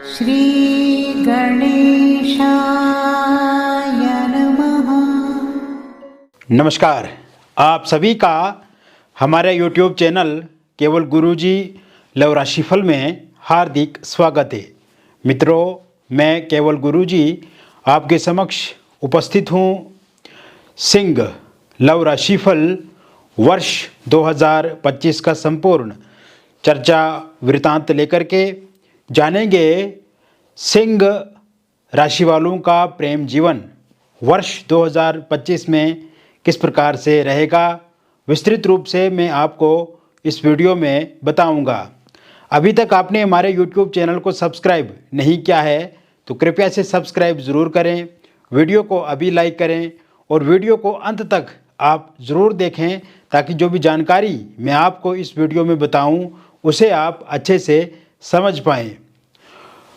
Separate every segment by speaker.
Speaker 1: श्री गणेशाय नमः।
Speaker 2: नमस्कार, आप सभी का हमारे YouTube चैनल केवल गुरुजी लव राशिफल में हार्दिक स्वागत है। मित्रों, मैं केवल गुरुजी आपके समक्ष उपस्थित हूँ। सिंह लव राशिफल वर्ष 2025 का संपूर्ण चर्चा वृतांत लेकर के जानेंगे सिंह राशि वालों का प्रेम जीवन वर्ष 2025 में किस प्रकार से रहेगा। विस्तृत रूप से मैं आपको इस वीडियो में बताऊंगा। अभी तक आपने हमारे YouTube चैनल को सब्सक्राइब नहीं किया है तो कृपया से सब्सक्राइब ज़रूर करें, वीडियो को अभी लाइक करें और वीडियो को अंत तक आप ज़रूर देखें ताकि जो भी जानकारी मैं आपको इस वीडियो में बताऊं उसे आप अच्छे से समझ पाएँ।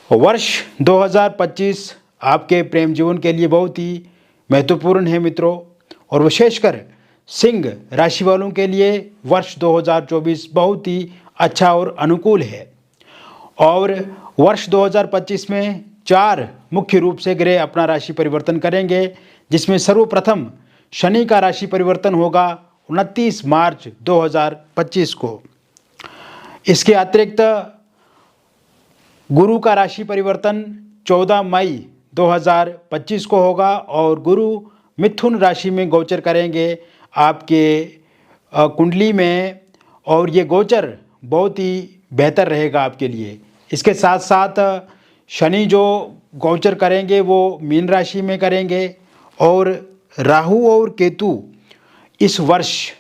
Speaker 2: वर्ष 2025 आपके प्रेम जीवन के लिए बहुत ही महत्वपूर्ण है मित्रों, और विशेषकर सिंह राशि वालों के लिए वर्ष 2024 बहुत ही अच्छा और अनुकूल है। और वर्ष 2025 में 4 मुख्य रूप से ग्रह अपना राशि परिवर्तन करेंगे, जिसमें सर्वप्रथम शनि का राशि परिवर्तन होगा 29 मार्च 2025 को। इसके अतिरिक्त गुरु का राशि परिवर्तन 14 मई 2025 को होगा और गुरु मिथुन राशि में गोचर करेंगे आपके कुंडली में, और ये गोचर बहुत ही बेहतर रहेगा आपके लिए। इसके साथ साथ शनि जो गोचर करेंगे वो मीन राशि में करेंगे, और राहु और केतु इस वर्ष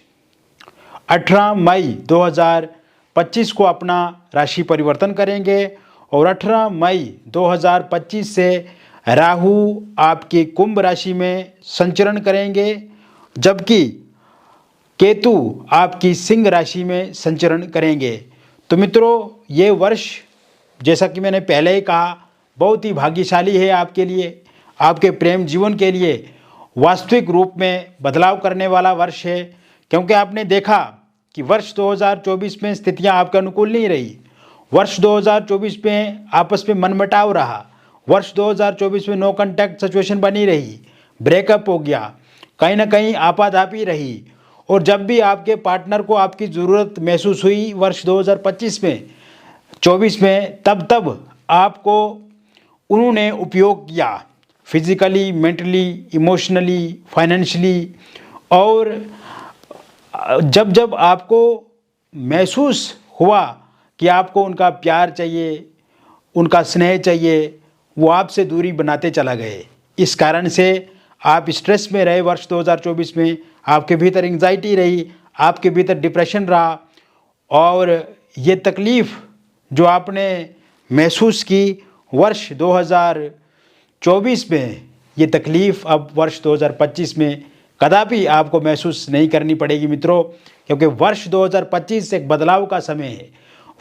Speaker 2: 18 मई 2025 को अपना राशि परिवर्तन करेंगे, और 18 मई 2025 से राहु आपके कुंभ राशि में संचरण करेंगे, जबकि केतु आपकी सिंह राशि में संचरण करेंगे। तो मित्रों, ये वर्ष जैसा कि मैंने पहले ही कहा बहुत ही भाग्यशाली है आपके लिए, आपके प्रेम जीवन के लिए वास्तविक रूप में बदलाव करने वाला वर्ष है। क्योंकि आपने देखा कि वर्ष 2024 में स्थितियां आपके अनुकूल नहीं रही। वर्ष 2024 में आपस में मनमुटाव रहा। वर्ष 2024 में नो कॉन्टैक्ट सिचुएशन बनी रही, ब्रेकअप हो गया, कहीं ना कहीं आपाधापी रही। और जब भी आपके पार्टनर को आपकी ज़रूरत महसूस हुई वर्ष 2025 में 24 में, तब आपको उन्होंने उपयोग किया, फिजिकली, मेंटली, इमोशनली, फाइनेंशियली। और जब आपको महसूस हुआ कि आपको उनका प्यार चाहिए, उनका स्नेह चाहिए, वो आपसे दूरी बनाते चला गए। इस कारण से आप स्ट्रेस में रहे वर्ष 2024 में, आपके भीतर एंग्जाइटी रही, आपके भीतर डिप्रेशन रहा, और ये तकलीफ़ जो आपने महसूस की वर्ष 2024 में, ये तकलीफ़ अब वर्ष 2025 में कदापि आपको महसूस नहीं करनी पड़ेगी मित्रों। क्योंकि वर्ष 2025 एक बदलाव का समय है,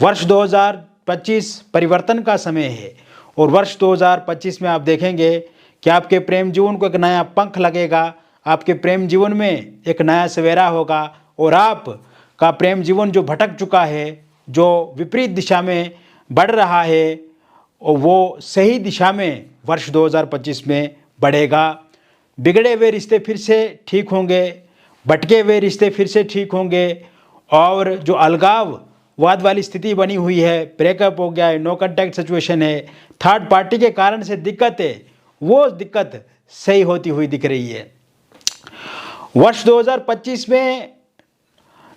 Speaker 2: वर्ष 2025 परिवर्तन का समय है। और वर्ष 2025 में आप देखेंगे कि आपके प्रेम जीवन को एक नया पंख लगेगा, आपके प्रेम जीवन में एक नया सवेरा होगा, और आपका प्रेम जीवन जो भटक चुका है, जो विपरीत दिशा में बढ़ रहा है, और वो सही दिशा में वर्ष 2025 में बढ़ेगा। बिगड़े हुए रिश्ते फिर से ठीक होंगे, भटके हुए रिश्ते फिर से ठीक होंगे, और जो अलगाव वाद वाली स्थिति बनी हुई है, ब्रेकअप हो गया है, नो कॉन्टैक्ट सिचुएशन है, थर्ड पार्टी के कारण से दिक्कत है, वो दिक्कत सही होती हुई दिख रही है। वर्ष 2025 में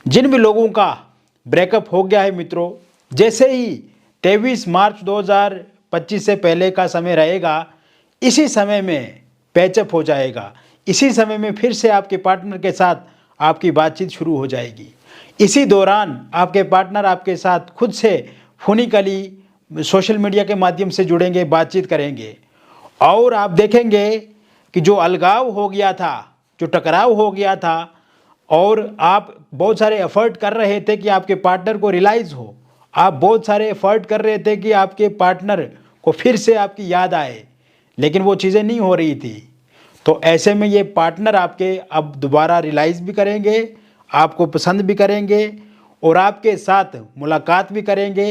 Speaker 2: जिन भी लोगों का ब्रेकअप हो गया है मित्रों, जैसे ही 23 मार्च 2025 से पहले का समय रहेगा, इसी समय में पैचअप हो जाएगा। इसी समय में फिर से आपके पार्टनर के साथ आपकी बातचीत शुरू हो जाएगी। इसी दौरान आपके पार्टनर आपके साथ खुद से फोनिकली सोशल मीडिया के माध्यम से जुड़ेंगे, बातचीत करेंगे, और आप देखेंगे कि जो अलगाव हो गया था, जो टकराव हो गया था, और आप बहुत सारे एफर्ट कर रहे थे कि आपके पार्टनर को रियलाइज़ हो, आप बहुत सारे एफर्ट कर रहे थे कि आपके पार्टनर को फिर से आपकी याद आए, लेकिन वो चीज़ें नहीं हो रही थी। तो ऐसे में ये पार्टनर आपके अब दोबारा रियलाइज़ भी करेंगे, आपको पसंद भी करेंगे, और आपके साथ मुलाकात भी करेंगे,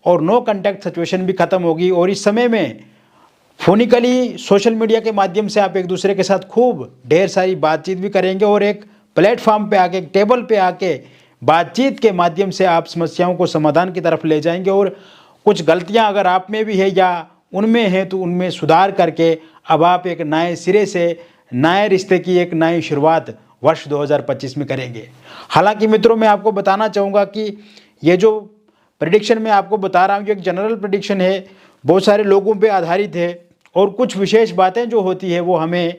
Speaker 2: और नो कांटेक्ट सिचुएशन भी ख़त्म होगी। और इस समय में फोनिकली सोशल मीडिया के माध्यम से आप एक दूसरे के साथ खूब ढेर सारी बातचीत भी करेंगे और एक प्लेटफॉर्म पे आके, एक टेबल पे आके बातचीत के माध्यम से आप समस्याओं को समाधान की तरफ ले जाएंगे। और कुछ गलतियां अगर आप में भी है या उनमें है तो उनमें सुधार करके अब आप एक नए सिरे से नए रिश्ते की एक नई शुरुआत वर्ष 2025 में करेंगे। हालांकि मित्रों, मैं आपको बताना चाहूँगा कि ये जो प्रेडिक्शन मैं आपको बता रहा हूँ ये एक जनरल प्रेडिक्शन है, बहुत सारे लोगों पे आधारित है और कुछ विशेष बातें जो होती है वो हमें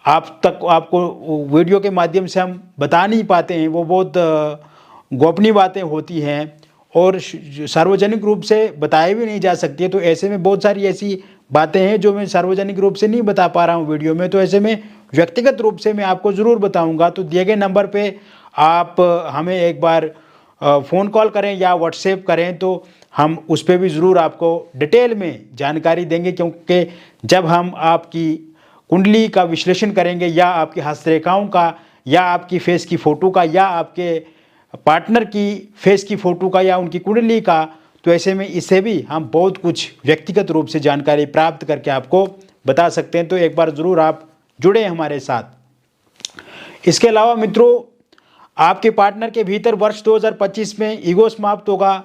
Speaker 2: आपको वीडियो के माध्यम से हम बता नहीं पाते हैं, वो बहुत गोपनीय बातें होती हैं और सार्वजनिक रूप से बताई भी नहीं जा सकती है। तो ऐसे में बहुत सारी ऐसी बातें हैं जो मैं सार्वजनिक रूप से नहीं बता पा रहा हूँ वीडियो में, तो ऐसे में व्यक्तिगत रूप से मैं आपको ज़रूर बताऊँगा। तो दिए गए नंबर पे आप हमें एक बार फ़ोन कॉल करें या व्हाट्सएप करें तो हम उस पर भी ज़रूर आपको डिटेल में जानकारी देंगे, क्योंकि जब हम आपकी कुंडली का विश्लेषण करेंगे या आपकी हस्तरेखाओं का या आपकी फेस की फ़ोटो का या आपके पार्टनर की फेस की फ़ोटो का या उनकी कुंडली का, तो ऐसे में इससे भी हम बहुत कुछ व्यक्तिगत रूप से जानकारी प्राप्त करके आपको बता सकते हैं। तो एक बार ज़रूर आप जुड़े हमारे साथ। इसके अलावा मित्रों, आपके पार्टनर के भीतर वर्ष 2025 में ईगो समाप्त होगा,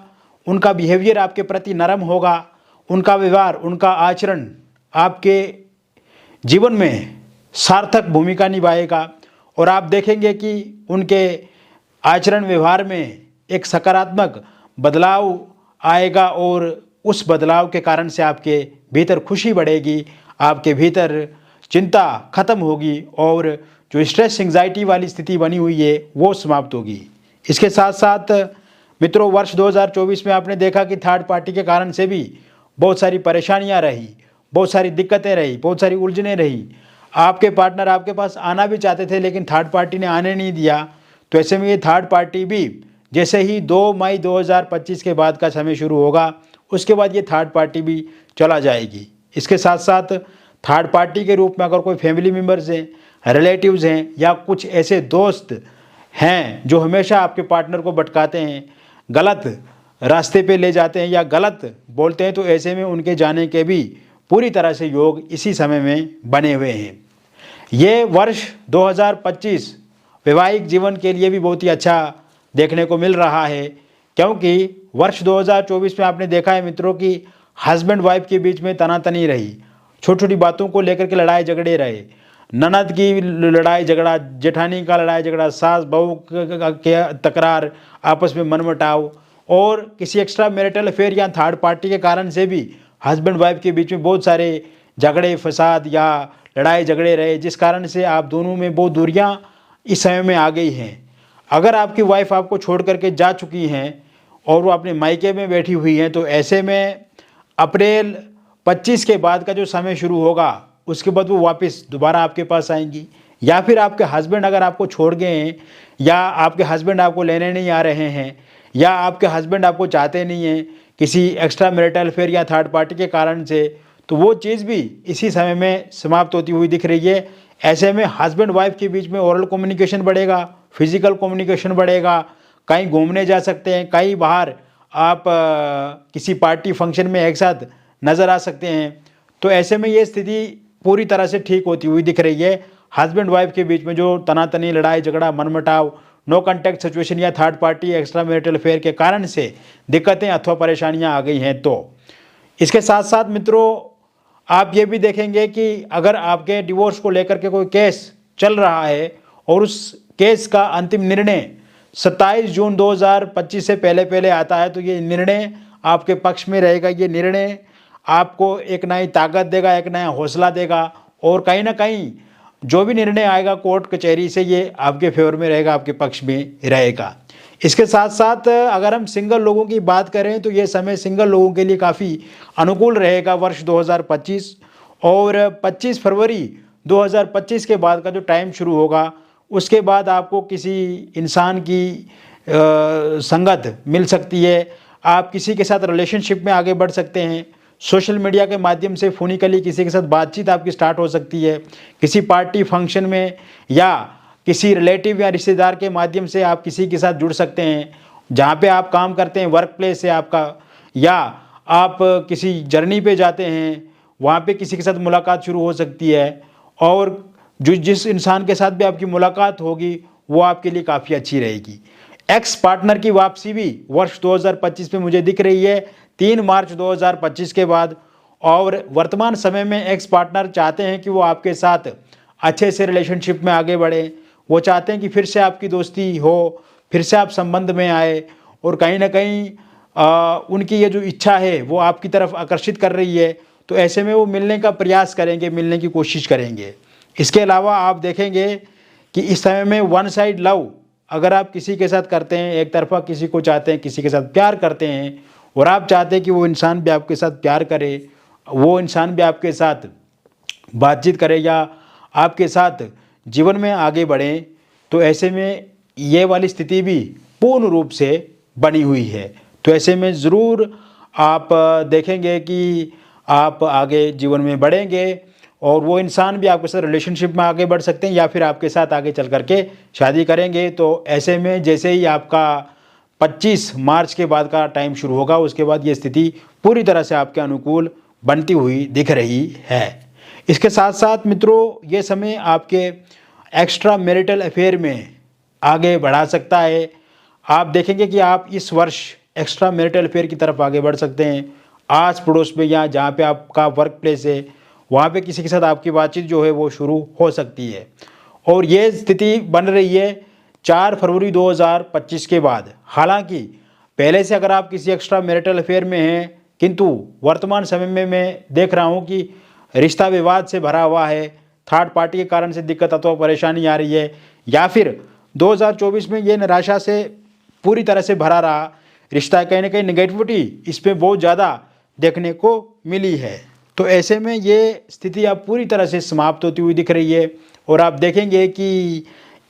Speaker 2: उनका बिहेवियर आपके प्रति नरम होगा, उनका व्यवहार, उनका आचरण आपके जीवन में सार्थक भूमिका निभाएगा और आप देखेंगे कि उनके आचरण व्यवहार में एक सकारात्मक बदलाव आएगा और उस बदलाव के कारण से आपके भीतर खुशी बढ़ेगी, आपके भीतर चिंता खत्म होगी और जो स्ट्रेस एंग्जाइटी वाली स्थिति बनी हुई है वो समाप्त होगी। इसके साथ साथ मित्रों, वर्ष 2024 में आपने देखा कि थर्ड पार्टी के कारण से भी बहुत सारी परेशानियां रही, बहुत सारी दिक्कतें रही, बहुत सारी उलझनें रही। आपके पार्टनर आपके पास आना भी चाहते थे लेकिन थर्ड पार्टी ने आने नहीं दिया। तो ऐसे में ये थर्ड पार्टी भी जैसे ही 2 मई 2025 के बाद का समय शुरू होगा उसके बाद ये थर्ड पार्टी भी चला जाएगी। इसके साथ साथ थर्ड पार्टी के रूप में अगर कोई फैमिली मेम्बर्स हैं, रिलेटिव्स हैं या कुछ ऐसे दोस्त हैं जो हमेशा आपके पार्टनर को भटकाते हैं, गलत रास्ते पे ले जाते हैं या गलत बोलते हैं, तो ऐसे में उनके जाने के भी पूरी तरह से योग इसी समय में बने हुए हैं। ये वर्ष 2025 वैवाहिक जीवन के लिए भी बहुत ही अच्छा देखने को मिल रहा है, क्योंकि वर्ष 2024 में आपने देखा है मित्रों कि हस्बैंड वाइफ के बीच में तनातनी रही, छोटी छोटी बातों को लेकर के लड़ाई झगड़े रहे, ननद की लड़ाई झगड़ा, जेठानी का लड़ाई झगड़ा, सास बहू के तकरार, आपस में मनमुटाव और किसी एक्स्ट्रा मैरिटल अफेयर या थर्ड पार्टी के कारण से भी हस्बैंड वाइफ के बीच में बहुत सारे झगड़े फसाद या लड़ाई झगड़े रहे, जिस कारण से आप दोनों में बहुत दूरियां इस समय में आ गई हैं। अगर आपकी वाइफ आपको छोड़ करके जा चुकी हैं और वो अपने मायके में बैठी हुई हैं, तो ऐसे में अप्रैल 25 के बाद का जो समय शुरू होगा उसके बाद वो वापस दोबारा आपके पास आएंगी। या फिर आपके हस्बैंड अगर आपको छोड़ गए हैं या आपके हस्बैंड आपको लेने नहीं आ रहे हैं या आपके हस्बैंड आपको चाहते नहीं हैं किसी एक्स्ट्रा मैरिटल अफेयर या थर्ड पार्टी के कारण से, तो वो चीज़ भी इसी समय में समाप्त होती हुई दिख रही है। ऐसे में हस्बैंड वाइफ के बीच में ओरल कम्युनिकेशन बढ़ेगा, फिजिकल कम्युनिकेशन बढ़ेगा, कहीं घूमने जा सकते हैं, कहीं बाहर आप किसी पार्टी फंक्शन में एक साथ नज़र आ सकते हैं। तो ऐसे में ये स्थिति पूरी तरह से ठीक होती हुई दिख रही है। हस्बैंड वाइफ के बीच में जो तनातनी, लड़ाई झगड़ा, मनमुटाव, नो कांटेक्ट सिचुएशन या third party extra marital affair के कारण से दिक्कतें अथवा परेशानियां आ गई हैं। तो इसके साथ साथ मित्रों, आप ये भी देखेंगे कि अगर आपके डिवोर्स को लेकर के कोई केस चल रहा है और उस केस का अंतिम निर्णय 27 जून 2025 से पहले पहले आता है, तो ये निर्णय आपके पक्ष में रहेगा। ये निर्णय आपको एक नई ताकत देगा, एक नया हौसला देगा और कहीं ना कहीं जो भी निर्णय आएगा कोर्ट कचहरी से, ये आपके फेवर में रहेगा, आपके पक्ष में रहेगा। इसके साथ साथ अगर हम सिंगल लोगों की बात करें तो ये समय सिंगल लोगों के लिए काफ़ी अनुकूल रहेगा वर्ष 2025। और 25 फरवरी 2025 के बाद का जो टाइम शुरू होगा उसके बाद आपको किसी इंसान की संगत मिल सकती है, आप किसी के साथ रिलेशनशिप में आगे बढ़ सकते हैं। सोशल मीडिया के माध्यम से फोनिकली किसी के साथ बातचीत आपकी स्टार्ट हो सकती है, किसी पार्टी फंक्शन में या किसी रिलेटिव या रिश्तेदार के माध्यम से आप किसी के साथ जुड़ सकते हैं। जहाँ पे आप काम करते हैं, वर्क प्लेस है आपका, या आप किसी जर्नी पे जाते हैं, वहाँ पे किसी के साथ मुलाकात शुरू हो सकती है, और जो जिस इंसान के साथ भी आपकी मुलाकात होगी वो आपके लिए काफ़ी अच्छी रहेगी। एक्स पार्टनर की वापसी भी वर्ष 2025 में मुझे दिख रही है, 3 मार्च 2025 के बाद। और वर्तमान समय में एक्स पार्टनर चाहते हैं कि वो आपके साथ अच्छे से रिलेशनशिप में आगे बढ़ें। वो चाहते हैं कि फिर से आपकी दोस्ती हो, फिर से आप संबंध में आए, और कहीं ना कहीं उनकी ये जो इच्छा है वो आपकी तरफ आकर्षित कर रही है। तो ऐसे में वो मिलने का प्रयास करेंगे, मिलने की कोशिश करेंगे। इसके अलावा आप देखेंगे कि इस समय में वन साइड लव अगर आप किसी के साथ करते हैं, एक तरफा किसी को चाहते हैं, किसी के साथ प्यार करते हैं, और आप चाहते हैं कि वो इंसान भी आपके साथ प्यार करे, वो इंसान भी आपके साथ बातचीत करे या आपके साथ जीवन में आगे बढ़ें, तो ऐसे में ये वाली स्थिति भी पूर्ण रूप से बनी हुई है। तो ऐसे में ज़रूर आप देखेंगे कि आप आगे जीवन में बढ़ेंगे, और वो इंसान भी आपके साथ रिलेशनशिप में आगे बढ़ सकते हैं या फिर आपके साथ आगे चल करके शादी करेंगे। तो ऐसे में जैसे ही आपका 25 मार्च के बाद का टाइम शुरू होगा, उसके बाद ये स्थिति पूरी तरह से आपके अनुकूल बनती हुई दिख रही है। इसके साथ साथ मित्रों, ये समय आपके एक्स्ट्रा मैरिटल अफेयर में आगे बढ़ा सकता है। आप देखेंगे कि आप इस वर्ष एक्स्ट्रा मैरिटल अफेयर की तरफ आगे बढ़ सकते हैं। आस पड़ोस में या जहाँ पे आपका वर्क प्लेस है, वहाँ पे किसी के साथ आपकी बातचीत जो है वो शुरू हो सकती है। और ये स्थिति बन रही है 4 फरवरी 2025 के बाद। हालांकि पहले से अगर आप किसी एक्स्ट्रा मैरिटल अफेयर में हैं, किंतु वर्तमान समय में मैं देख रहा हूँ कि रिश्ता विवाद से भरा हुआ है, थर्ड पार्टी के कारण से दिक्कत अथवा परेशानी आ रही है, या फिर 2024 में ये निराशा से पूरी तरह से भरा रहा रिश्ता, कहीं ना कहीं नेगेटिविटी इसमें बहुत ज़्यादा देखने को मिली है। तो ऐसे में ये स्थिति अब पूरी तरह से समाप्त होती हुई दिख रही है, और आप देखेंगे कि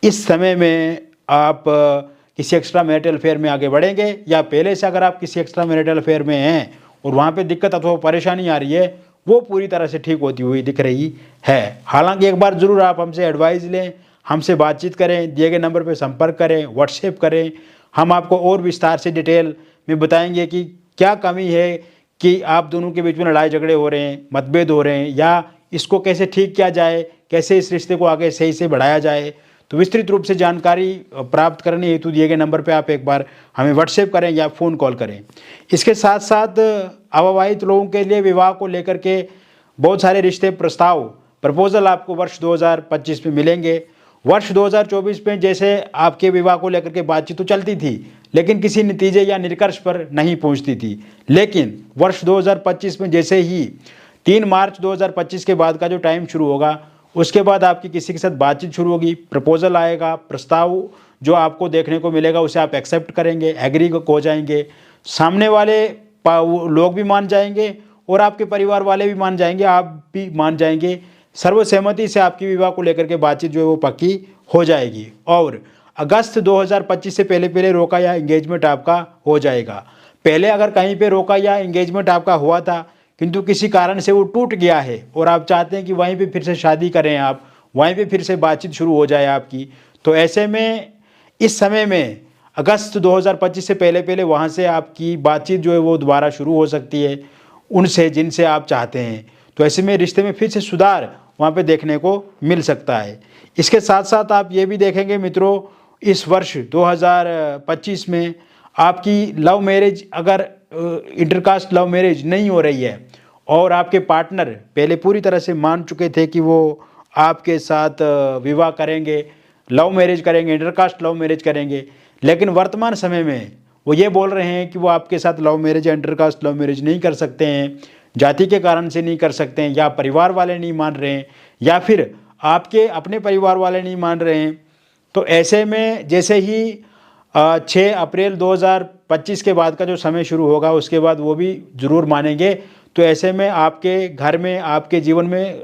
Speaker 2: इस समय में आप किसी एक्स्ट्रा मैरिटल अफेयर में आगे बढ़ेंगे, या पहले से अगर आप किसी एक्स्ट्रा मैरिटल अफेयर में हैं और वहाँ पे दिक्कत अथवा परेशानी आ रही है, वो पूरी तरह से ठीक होती हुई दिख रही है। हालांकि एक बार ज़रूर आप हमसे एडवाइस लें, हमसे बातचीत करें, दिए गए नंबर पर संपर्क करें, व्हाट्सएप करें। हम आपको और विस्तार से डिटेल में बताएंगे कि क्या कमी है कि आप दोनों के बीच में लड़ाई झगड़े हो रहे हैं, मतभेद हो रहे हैं, या इसको कैसे ठीक किया जाए, कैसे इस रिश्ते को आगे सही से बढ़ाया जाए। तो विस्तृत रूप से जानकारी प्राप्त करने हेतु दिए गए नंबर पर आप एक बार हमें व्हाट्सएप करें या फ़ोन कॉल करें। इसके साथ साथ अविवाहित लोगों के लिए विवाह को लेकर के बहुत सारे रिश्ते प्रस्ताव प्रपोजल आपको वर्ष 2025 में मिलेंगे। वर्ष 2024 में जैसे आपके विवाह को लेकर के बातचीत तो चलती थी, लेकिन किसी नतीजे या निष्कर्ष पर नहीं पहुंचती थी। लेकिन वर्ष 2025 में जैसे ही 3 मार्च 2025 के बाद का जो टाइम शुरू होगा, उसके बाद आपकी किसी के साथ बातचीत शुरू होगी, प्रपोजल आएगा, प्रस्ताव जो आपको देखने को मिलेगा उसे आप एक्सेप्ट करेंगे, एग्री हो जाएंगे। सामने वाले लोग भी मान जाएंगे और आपके परिवार वाले भी मान जाएंगे, आप भी मान जाएंगे। सर्वसहमति से आपकी विवाह को लेकर के बातचीत जो है वो पक्की हो जाएगी, और अगस्त 2025 से पहले पहले रोका या एंगेजमेंट आपका हो जाएगा। पहले अगर कहीं पे रोका या एंगेजमेंट आपका हुआ था, किंतु किसी कारण से वो टूट गया है और आप चाहते हैं कि वहीं पे फिर से शादी करें, आप वहीं पे फिर से बातचीत शुरू हो जाए आपकी, तो ऐसे में इस समय में अगस्त 2025 से पहले पहले वहाँ से आपकी बातचीत जो है वो दोबारा शुरू हो सकती है उनसे जिनसे आप चाहते हैं। तो ऐसे में रिश्ते में फिर से सुधार वहाँ पे देखने को मिल सकता है। इसके साथ साथ आप ये भी देखेंगे मित्रों, इस वर्ष 2025 में आपकी लव मैरिज अगर इंटरकास्ट लव मैरिज नहीं हो रही है और आपके पार्टनर पहले पूरी तरह से मान चुके थे कि वो आपके साथ विवाह करेंगे, लव मैरिज करेंगे, इंटरकास्ट लव मैरिज करेंगे, लेकिन वर्तमान समय में वो ये बोल रहे हैं कि वो आपके साथ लव मैरिज या इंटरकास्ट लव मैरिज नहीं कर सकते हैं, जाति के कारण से नहीं कर सकते हैं, या परिवार वाले नहीं मान रहे हैं, या फिर आपके अपने परिवार वाले नहीं मान रहे हैं। तो ऐसे में जैसे ही 6 अप्रैल 2025 के बाद का जो समय शुरू होगा उसके बाद वो भी ज़रूर मानेंगे। तो ऐसे में आपके घर में, आपके जीवन में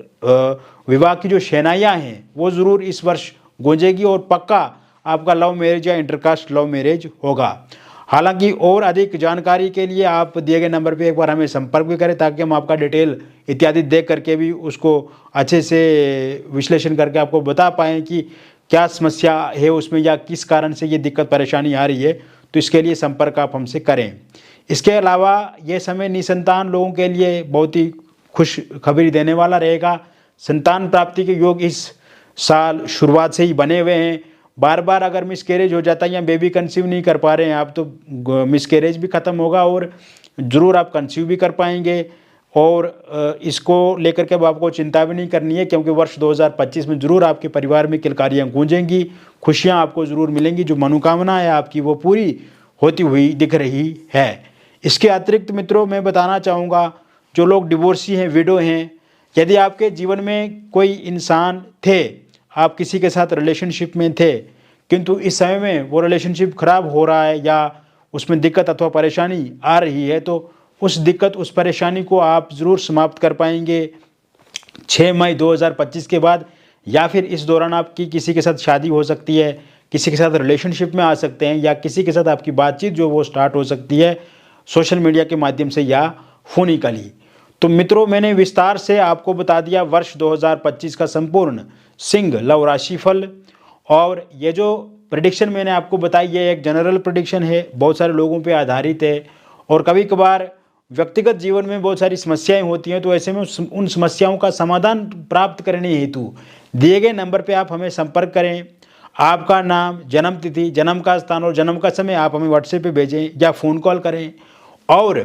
Speaker 2: विवाह की जो शहनाइयाँ हैं वो ज़रूर इस वर्ष गूंजेगी और पक्का आपका लव मैरिज या इंटरकास्ट लव मैरिज होगा। हालांकि और अधिक जानकारी के लिए आप दिए गए नंबर पे एक बार हमें संपर्क भी करें, ताकि हम आपका डिटेल इत्यादि देख करके भी उसको अच्छे से विश्लेषण करके आपको बता पाएँ कि क्या समस्या है उसमें या किस कारण से ये दिक्कत परेशानी आ रही है। तो इसके लिए संपर्क आप हमसे करें। इसके अलावा ये समय निसंतान लोगों के लिए बहुत ही खुशखबरी देने वाला रहेगा। संतान प्राप्ति के योग इस साल शुरुआत से ही बने हुए हैं। बार बार अगर मिसकैरेज हो जाता है या बेबी कंसीव नहीं कर पा रहे हैं आप, तो मिसकैरेज भी ख़त्म होगा और ज़रूर आप कंसीव भी कर पाएंगे। और इसको लेकर के अब आपको चिंता भी नहीं करनी है, क्योंकि वर्ष 2025 में ज़रूर आपके परिवार में किलकारियाँ गूंजेंगी, खुशियाँ आपको ज़रूर मिलेंगी। जो मनोकामना है आपकी वो पूरी होती हुई दिख रही है। इसके अतिरिक्त मित्रों मैं बताना चाहूँगा, जो लोग डिवोर्सी हैं, विडो हैं, यदि आपके जीवन में कोई इंसान थे, आप किसी के साथ रिलेशनशिप में थे, किंतु इस समय में वो रिलेशनशिप खराब हो रहा है या उसमें दिक्कत अथवा परेशानी आ रही है, तो उस दिक्कत, उस परेशानी को आप ज़रूर समाप्त कर पाएंगे 6 मई 2025 के बाद। या फिर इस दौरान आपकी किसी के साथ शादी हो सकती है, किसी के साथ रिलेशनशिप में आ सकते हैं, या किसी के साथ आपकी बातचीत जो वो स्टार्ट हो सकती है सोशल मीडिया के माध्यम से या फोनिकली। तो मित्रों मैंने विस्तार से आपको बता दिया वर्ष 2025 का संपूर्ण सिंह लव राशिफल। और ये जो प्रेडिक्शन मैंने आपको बताई, ये एक जनरल प्रेडिक्शन है, बहुत सारे लोगों पे आधारित है। और कभी कभार व्यक्तिगत जीवन में बहुत सारी समस्याएं होती हैं, तो ऐसे में उन समस्याओं का समाधान प्राप्त करने हेतु दिए गए नंबर पे आप हमें संपर्क करें। आपका नाम, जन्म तिथि, जन्म का स्थान और जन्म का समय आप हमें व्हाट्सएप पे भेजें या फ़ोन कॉल करें। और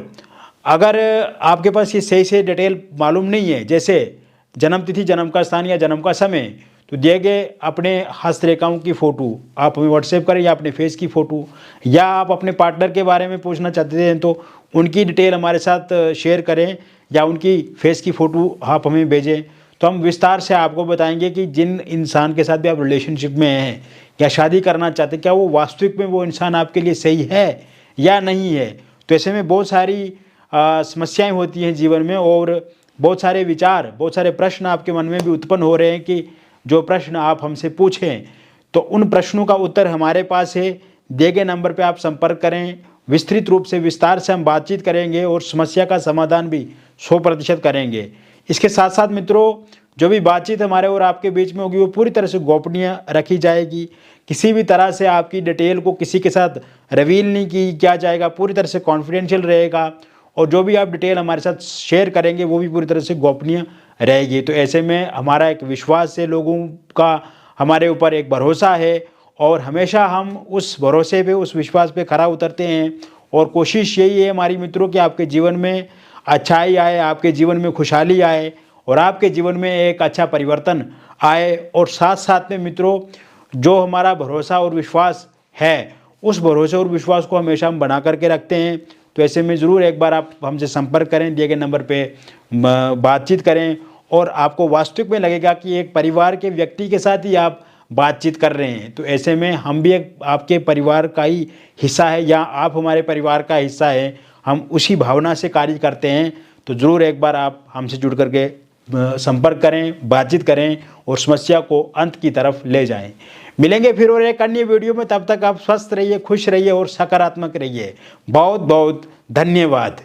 Speaker 2: अगर आपके पास ये सही से डिटेल मालूम नहीं है, जैसे जन्म तिथि, जन्म का स्थान या जन्म का समय, तो दिए गए अपने हस्तरेखाओं की फ़ोटो आप हमें व्हाट्सएप करें, या अपने फेस की फ़ोटो, या आप अपने पार्टनर के बारे में पूछना चाहते हैं तो उनकी डिटेल हमारे साथ शेयर करें, या उनकी फेस की फ़ोटो आप हमें भेजें। तो हम विस्तार से आपको बताएंगे कि जिन इंसान के साथ भी आप रिलेशनशिप में हैं या शादी करना चाहते हैं, क्या वो वास्तविक में वो इंसान आपके लिए सही है या नहीं है। तो ऐसे में बहुत सारी समस्याएं होती हैं जीवन में, और बहुत सारे विचार, बहुत सारे प्रश्न आपके मन में भी उत्पन्न हो रहे हैं कि जो प्रश्न आप हमसे पूछें, तो उन प्रश्नों का उत्तर हमारे पास है। दिए गए नंबर पे आप संपर्क करें, विस्तृत रूप से विस्तार से हम बातचीत करेंगे और समस्या का समाधान भी 100% करेंगे। इसके साथ साथ मित्रों, जो भी बातचीत हमारे और आपके बीच में होगी वो पूरी तरह से गोपनीय रखी जाएगी। किसी भी तरह से आपकी डिटेल को किसी के साथ रिवील नहीं किया जाएगा, पूरी तरह से कॉन्फिडेंशियल रहेगा। और जो भी आप डिटेल हमारे साथ शेयर करेंगे वो भी पूरी तरह से गोपनीय रहेगी। तो ऐसे में हमारा एक विश्वास है, लोगों का हमारे ऊपर एक भरोसा है, और हमेशा हम उस भरोसे पे, उस विश्वास पे खरा उतरते हैं। और कोशिश यही है हमारी मित्रों कि आपके जीवन में अच्छाई आए, आपके जीवन में खुशहाली आए, और आपके जीवन में एक अच्छा परिवर्तन आए। और साथ साथ में मित्रों, जो हमारा भरोसा और विश्वास है, उस भरोसे और विश्वास को हमेशा हम बना करके रखते हैं। तो ऐसे में ज़रूर एक बार आप हमसे संपर्क करें, दिए गए नंबर पे बातचीत करें, और आपको वास्तविक में लगेगा कि एक परिवार के व्यक्ति के साथ ही आप बातचीत कर रहे हैं। तो ऐसे में हम भी एक आपके परिवार का ही हिस्सा है, या आप हमारे परिवार का हिस्सा है, हम उसी भावना से कार्य करते हैं। तो ज़रूर एक बार आप हमसे जुड़ करके संपर्क करें, बातचीत करें, और समस्या को अंत की तरफ ले जाएं। मिलेंगे फिर और एक अन्य वीडियो में, तब तक आप स्वस्थ रहिए, खुश रहिए और सकारात्मक रहिए। बहुत बहुत धन्यवाद।